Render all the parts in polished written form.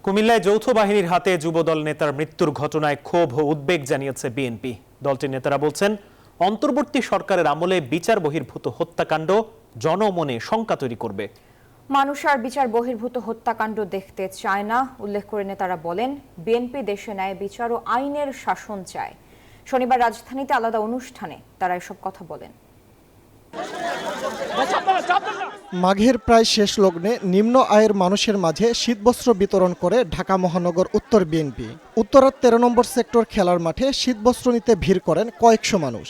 কুমিল্লায় যৌথ বাহিনীর হাতে যুবদল নেতার মৃত্যুর ঘটনায় ক্ষোভ ও উদ্বেগ জানিয়েছে বিএনপি। দলটির নেতারা বলছেন, অন্তর্বর্তী সরকারের আমলে বিচার বহির্ভূত হত্যাকাণ্ড জনমনে শঙ্কা তৈরি করবে। মানুষ আর বিচার বহির্ভূত হত্যাকাণ্ড দেখতে চায় না উল্লেখ করে নেতারা বলেন, বিএনপি দেশে ন্যায় বিচার ও আইনের শাসন চায়। শনিবার রাজধানীতে আলাদা অনুষ্ঠানে তারা এসব কথা বলেন। মাঘের প্রায় শেষ লগ্নে নিম্ন আয়ের মানুষের মাঝে শীতবস্ত্র বিতরণ করে ঢাকা মহানগর উত্তর বিএনপি। উত্তরার 13 নম্বর সেক্টর খেলার মাঠে শীতবস্ত্র নিতে ভিড় করেন কয়েকশো মানুষ।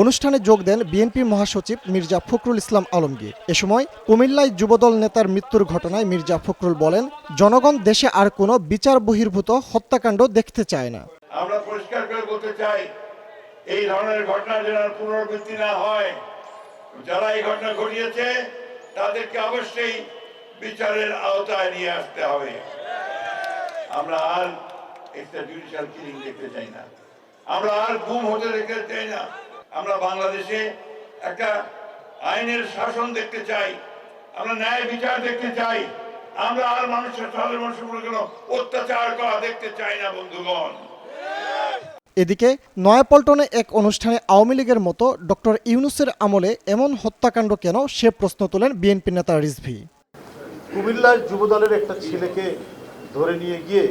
অনুষ্ঠানে যোগ দেন বিএনপি মহাসচিব মির্জা ফখরুল ইসলাম আলমগীর। এ সময় কুমিল্লায় যুবদল নেতার মৃত্যুর ঘটনায় মির্জা ফখরুল বলেন, জনগণ দেশে আর কোনো বিচার বহির্ভূত হত্যাকাণ্ড দেখতে চায় না। আমরা পরিষ্কার করে বলতে চাই, এই ধরনের ঘটনা যেন পুনরাবৃত্তি না হয়। যারা এই ঘটনা ঘটিয়েছে তাদেরকে অবশ্যই বিচারের আওতায় নিয়ে আসতে হবে। আমরা আর একটা জুডিশিয়াল কিলিং দেখতে চাই না, আমরা আর গুম হতে দেখতে চাই না। আমরা বাংলাদেশে একটা আইনের শাসন দেখতে চাই, আমরা ন্যায় বিচার দেখতে চাই। আমরা আর সাধারণ মানুষের উপর কোনো অত্যাচার করা দেখতে চাই না বন্ধুগণ। এদিকে নয়াপল্টনে এক অনুষ্ঠানে আওয়ামী লীগের মতো ডক্টর ইউনূসের আমলে এমন হত্যাকাণ্ড কেন, সে প্রশ্ন তোলেন বিএনপি নেতা রিজভী। কুমিল্লার যুবদলের একটা ছেলেকে ধরে নিয়ে গিয়ে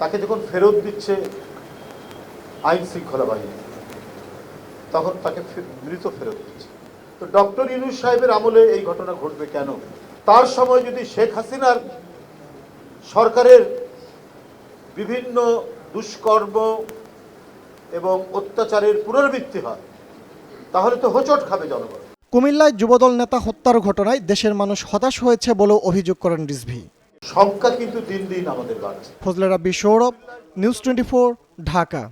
তাকে যখন ফেরত দিচ্ছে আইন শৃঙ্খলা বাহিনী, তখন তাকে মৃত ফেরত দিচ্ছে। তো ডক্টর ইউনূস সাহেবের আমলে এই ঘটনা ঘটবে কেন? তার সময় যদি শেখ হাসিনার সরকারের বিভিন্ন দুষ্কর্ম এবং অত্যাচারের পুনরাবৃত্তি হয়, তাহলে তো হোঁচট খাবে জনগণ। কুমিল্লায় যুবদল নেতা হত্যার ঘটনায় দেশের মানুষ হতাশ হয়েছে বলেও অভিযোগ করেন রিজভী। সংখ্যা কিন্তু দিন দিন আমাদের বাড়ছে। ফজলে রাব্বি, সৌরভ, নিউজ 24, ঢাকা।